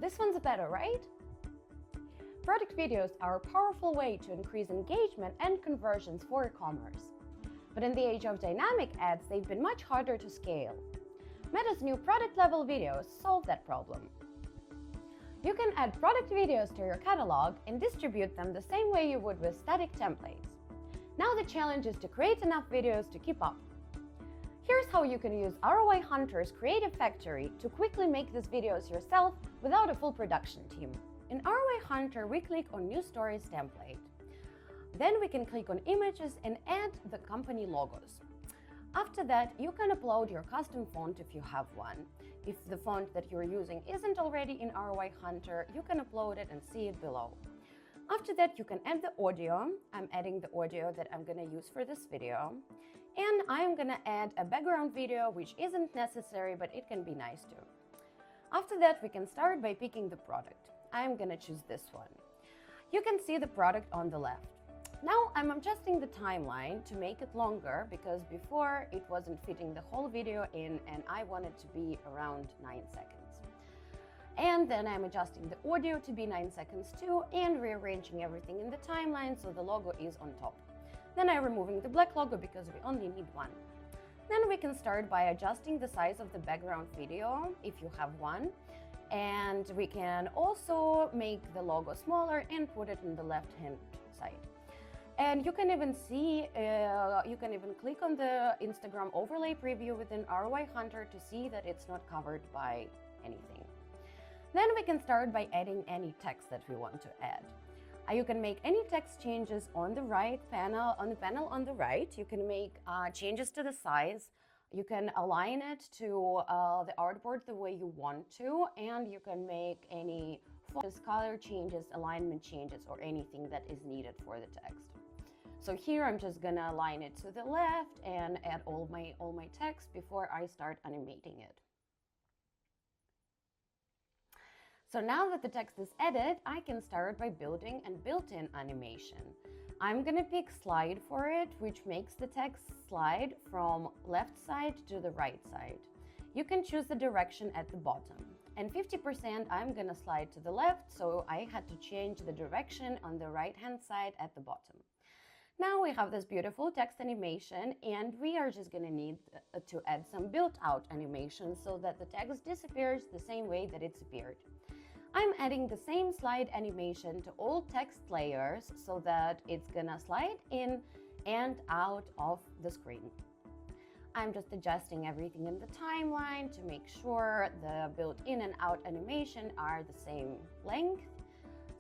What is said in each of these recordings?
This one's better, right? Product videos are a powerful way to increase engagement and conversions for e-commerce. But in the age of dynamic ads, they've been much harder to scale. Meta's new product-level videos solve that problem. You can add product videos to your catalog and distribute them the same way you would with static templates. Now the challenge is to create enough videos to keep up. Here's how you can use ROI Hunter's Creative Factory to quickly make these videos yourself without a full production team. In ROI Hunter, we click on New Stories template. Then we can click on Images and add the company logos. After that, you can upload your custom font if you have one. If the font that you're using isn't already in ROI Hunter, you can upload it and see it below. After that, you can add the audio. I'm adding the audio that I'm going to use for this video. And I'm going to add a background video, which isn't necessary, but it can be nice too. After that, we can start by picking the product. I'm going to choose this one. You can see the product on the left. Now I'm adjusting the timeline to make it longer because before it wasn't fitting the whole video in and I want it to be around 9 seconds. And then I'm adjusting the audio to be 9 seconds too and rearranging everything in the timeline so the logo is on top. Then I'm removing the black logo because we only need one. Then we can start by adjusting the size of the background video if you have one. And we can also make the logo smaller and put it on the left hand side. And you can even see, you can even click on the Instagram overlay preview within ROI Hunter to see that it's not covered by anything. Then we can start by adding any text that we want to add. You can make any text changes on the right panel, on the panel on the right. You can make changes to the size. You can align it to the artboard the way you want to, and you can make any color changes, alignment changes, or anything that is needed for the text. So here I'm just gonna align it to the left and add all my text before I start animating it. So now that the text is added, I can start by building a built-in animation. I'm gonna pick slide for it, which makes the text slide from left side to the right side. You can choose the direction at the bottom. And 50% I'm gonna slide to the left, so I had to change the direction on the right-hand side at the bottom. Now we have this beautiful text animation, and we are just gonna need to add some built-out animation so that the text disappears the same way that it's appeared. I'm adding the same slide animation to all text layers so that it's gonna slide in and out of the screen. I'm just adjusting everything in the timeline to make sure the built-in and out animation are the same length.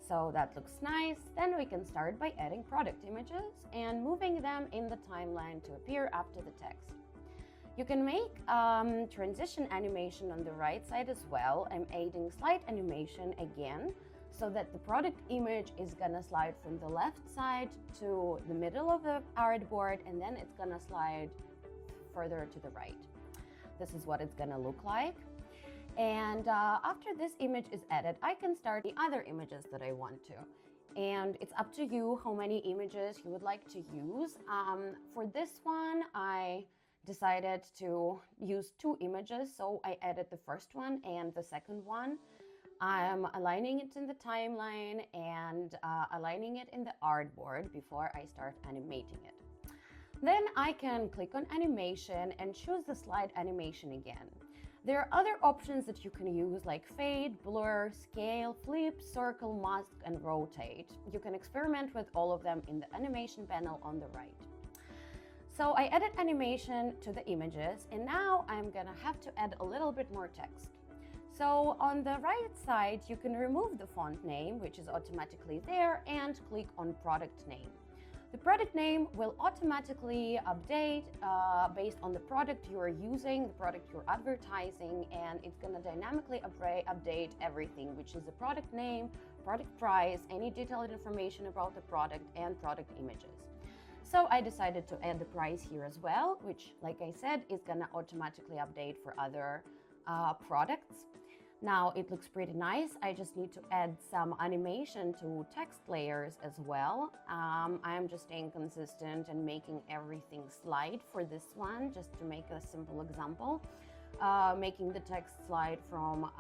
So that looks nice. Then we can start by adding product images and moving them in the timeline to appear after the text. You can make transition animation on the right side as well. I'm adding slide animation again so that the product image is gonna slide from the left side to the middle of the artboard, and then it's gonna slide further to the right. This is what it's gonna look like. And after this image is added, I can start the other images that I want to. And it's up to you how many images you would like to use. For this one, I decided to use 2 images, so I added the first one and the second one. I'm aligning it in the timeline and aligning it in the artboard before I start animating it. Then I can click on animation and choose the slide animation again. There are other options that you can use like fade, blur, scale, flip, circle, mask, and rotate. You can experiment with all of them in the animation panel on the right. So I added animation to the images, and now I'm gonna have to add a little bit more text. So on the right side, you can remove the font name, which is automatically there, and click on product name. The product name will automatically update based on the product you are using, the product you're advertising, and it's gonna dynamically update everything, which is the product name, product price, any detailed information about the product, and product images. So I decided to add the price here as well, which, like I said, is gonna automatically update for other products. Now it looks pretty nice. I just need to add some animation to text layers as well. I'm just staying consistent and making everything slide for this one, just to make a simple example. making the text slide from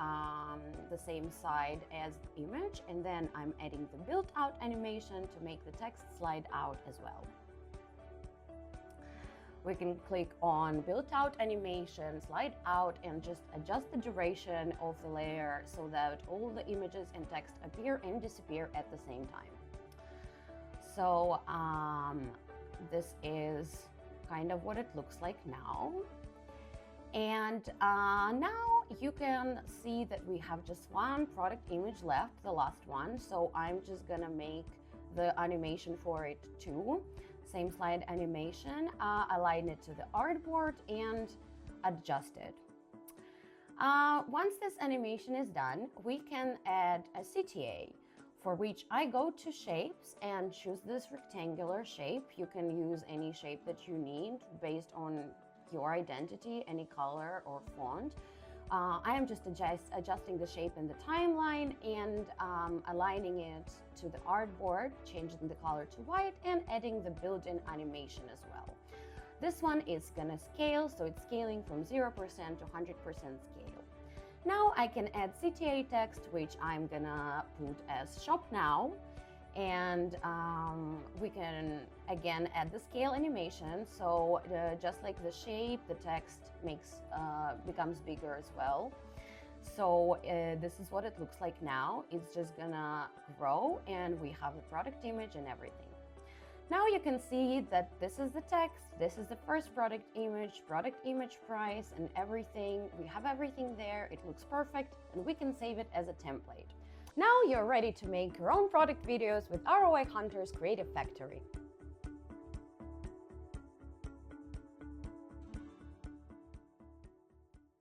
the same side as the image, and then I'm adding the build out animation to make the text slide out as well. We can click on build out animation, slide out, and just adjust the duration of the layer so that all the images and text appear and disappear at the same time. So this is kind of what it looks like now. And now you can see that we have just one product image left, the last one. So I'm just gonna make the animation for it too. Same slide animation, align it to the artboard and adjust it. Once this animation is done, we can add a CTA, for which I go to shapes and choose this rectangular shape. You can use any shape that you need based on your identity, any color or font. I am just adjusting the shape in the timeline and aligning it to the artboard, changing the color to white and adding the built-in animation as well. This one is gonna scale, so it's scaling from 0% to 100% scale. Now I can add CTA text, which I'm gonna put as shop now. And we can again add the scale animation, so just like the shape, the text becomes bigger as well. So this is what it looks like now. It's just gonna grow and we have the product image and everything. Now you can see that this is the text, this is the first product image price and everything. We have everything there, it looks perfect, and we can save it as a template. Now you're ready to make your own product videos with ROI Hunter's Creative Factory.